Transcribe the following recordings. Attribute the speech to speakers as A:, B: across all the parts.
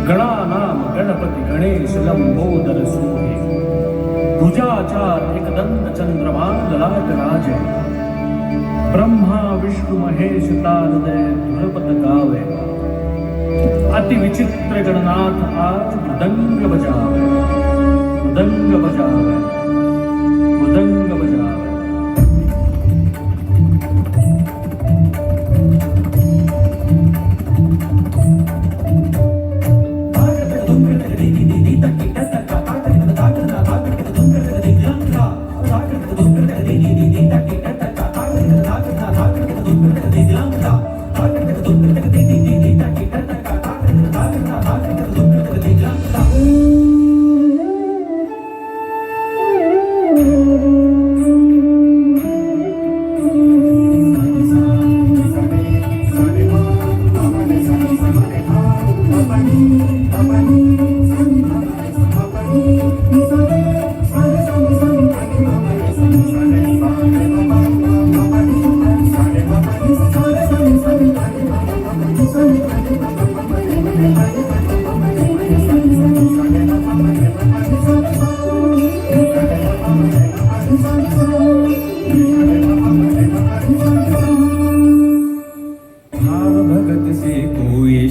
A: गणानाम गणपती गणेश लंबोदर सूर्य भुजाचार एकदंत चंद्रमान ललाट राजे ब्रह्मा विष्णु महेश तारदय धुरपत गावे अति विचित्र गणनाथ आज मृदंग बजावे मृदंग बजावे मृदंग बजावे।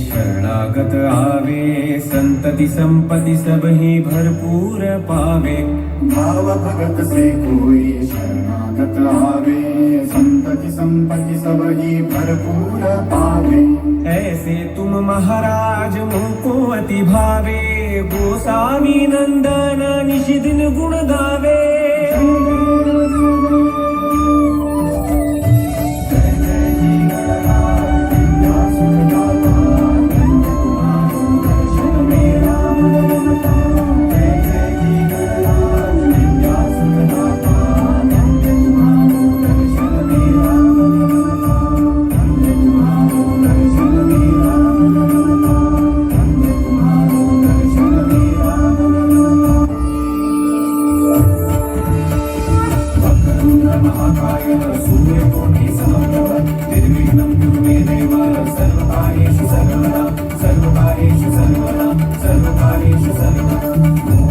B: शरणागत आवे संतति संपत्ति सब ही भरपूर पावे।
C: भाव भगत से कोई शरणागत आवे संतति संपत्ति सब ही भरपूर पावे।
B: ऐसे तुम महाराज मुझको अति भावे गोसावी नंदन निशिदिन गुण गावे।
C: सर्वकार्येषु सर्वदा सर्वकार्येषु सर्वदा